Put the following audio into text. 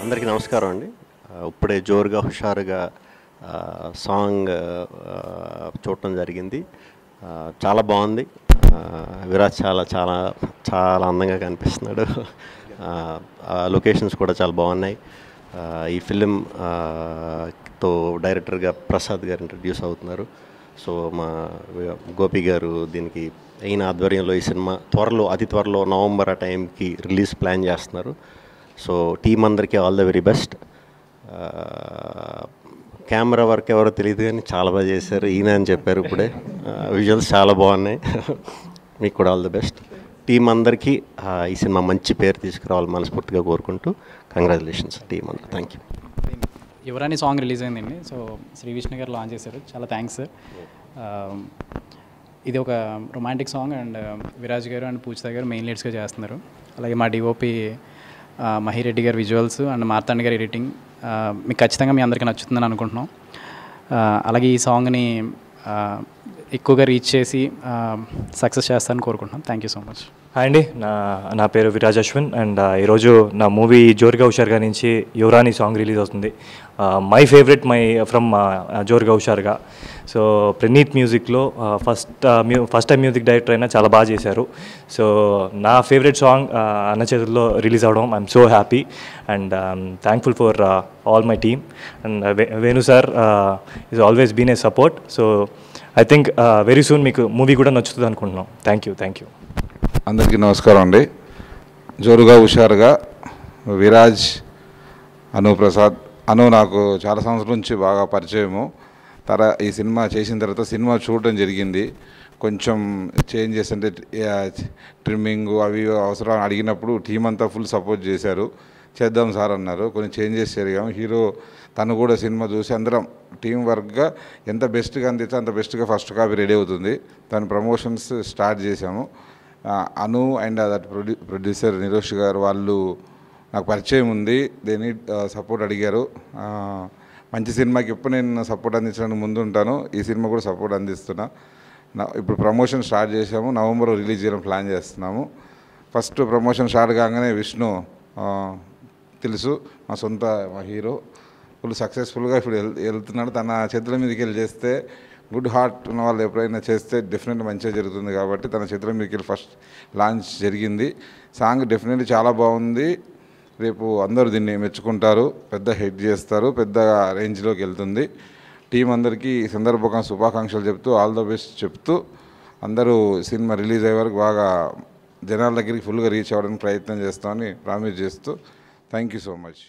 అందరికీ నమస్కారం అండి. ఇప్పుడే జోరుగా హుషారుగా సాంగ్ చూడటం జరిగింది. చాలా బాగుంది. విరాజ్ చాలా చాలా చాలా అందంగా కనిపిస్తున్నాడు. లొకేషన్స్ కూడా చాలా బాగున్నాయి. ఈ ఫిలిం తో డైరెక్టర్గా ప్రసాద్ గారు ఇంట్రడ్యూస్ అవుతున్నారు. సో మా గోపి గారు దీనికి అయిన ఆధ్వర్యంలో ఈ సినిమా అతి త్వరలో నవంబర్ ఆ టైంకి రిలీజ్ ప్లాన్ చేస్తున్నారు. సో టీం అందరికీ all the very best. Camera work ఎవరో తెలియదు కానీ చాలా బాగా చేశారు. ఈయన అని చెప్పారు ఇప్పుడే. విజువల్స్ చాలా బాగున్నాయి. మీకు కూడా ఆల్ ద బెస్ట్. టీం అందరికీ ఈ సినిమా మంచి పేరు తీసుకురావాలి మనస్ఫూర్తిగా కోరుకుంటూ కంగ్రాచులేషన్స్ టీం అందరూ. Thank you. యువరాణి సాంగ్ రిలీజ్ అయిందండి. సో శ్రీ విష్ణు గారు లాంచ్ చేశారు. చాలా థ్యాంక్స్. ఇది ఒక రొమాంటిక్ సాంగ్ అండ్ విరాజ్ గారు అండ్ పూజిత గారు మెయిన్ లీడ్స్గా చేస్తున్నారు. అలాగే మా డిఓపి మహిరెడ్డి గారు విజువల్స్ అండ్ మార్తాండ్ గారు ఎడిటింగ్. మీకు ఖచ్చితంగా మీ అందరికీ నచ్చుతుందని అనుకుంటున్నాం. అలాగే ఈ సాంగ్ని ఎక్కువగా రీచ్ చేసి సక్సెస్ చేస్తారని కోరుకుంటున్నాం. Thank you so much. Hi అండి, నా పేరు విరాజ్ అశ్విన్ అండ్ ఈరోజు నా మూవీ జోరుగా హుషారుగా నుంచి యువరాణి సాంగ్ రిలీజ్ అవుతుంది. మై ఫేవరెట్ ఫ్రమ్ జోరుగా హుషారుగా. సో ప్రణీత్ మ్యూజిక్లో ఫస్ట్ టైం మ్యూజిక్ డైరెక్టర్ అయినా చాలా బాగా చేశారు. సో నా ఫేవరెట్ సాంగ్ అన్న చేతుల్లో రిలీజ్ అవ్వడం I'm so happy and thankful for all my team and Venu sir is always been a support. So I think very soon మీకు మూవీ కూడా నచ్చుతుంది అనుకుంటున్నాం. Thank you. అందరికీ నమస్కారం అండి. జోరుగా హుషారుగా విరాజ్, ప్రసాద్ నాకు చాలా సంవత్సరాల నుంచి బాగా పరిచయము. ఈ సినిమా చేసిన తర్వాత సినిమా చూడడం జరిగింది. కొంచెం చేంజెస్ అంటే ట్రిమ్మింగ్ అవి అవసరం అడిగినప్పుడు టీం అంతా ఫుల్ సపోర్ట్ చేశారు. చేద్దాం సార్ అన్నారు. కొన్ని చేంజెస్ జరిగాము. హీరో తను కూడా సినిమా చూసి అందరం టీం వర్క్గా ఎంత బెస్ట్గా అందిస్తే అంత బెస్ట్గా ఫస్ట్ కాపీ రెడీ అవుతుంది. దాని ప్రమోషన్స్ స్టార్ట్ చేశాము. అండ్ దట్ ప్రొడ్యూసర్ నిరోష్ గారు వాళ్ళు నాకు పరిచయం ఉంది. దేని సపోర్ట్ అడిగారు. మంచి సినిమాకి ఎప్పుడు నేను సపోర్ట్ అందించడానికి ముందు ఉంటాను. ఈ సినిమా కూడా సపోర్ట్ అందిస్తున్నా. ఇప్పుడు ప్రమోషన్ స్టార్ట్ చేసాము. నవంబర్ రిలీజ్ చేయడం ప్లాన్ చేస్తున్నాము. ఫస్ట్ ప్రమోషన్ స్టార్ట్ కాగానే విష్ణు తెలుసు, మా హీరో ఫుల్ సక్సెస్ఫుల్గా ఇప్పుడు వెళ్తున్నాడు. తన చేతుల మీదకి వెళ్ళి చేస్తే గుడ్ హార్ట్ ఉన్న వాళ్ళు ఎప్పుడైనా చేస్తే డెఫినెట్లీ మంచిగా జరుగుతుంది. కాబట్టి తన చేతుల మీదకి వెళ్ళి ఫస్ట్ లాంచ్ జరిగింది. సాంగ్ డెఫినెట్లీ చాలా బాగుంది. రేపు అందరూ దీన్ని మెచ్చుకుంటారు, పెద్ద హిట్ చేస్తారు, పెద్ద రేంజ్లోకి వెళ్తుంది. టీం అందరికీ ఈ సందర్భంగా శుభాకాంక్షలు చెప్తూ ఆల్ ద బెస్ట్ చెప్తూ అందరూ సినిమా రిలీజ్ అయ్యే వరకు బాగా జనాల దగ్గరికి ఫుల్గా రీచ్ అవ్వడానికి ప్రయత్నం చేస్తామని ప్రామిస్ చేస్తూ థ్యాంక్ యూ సో మచ్.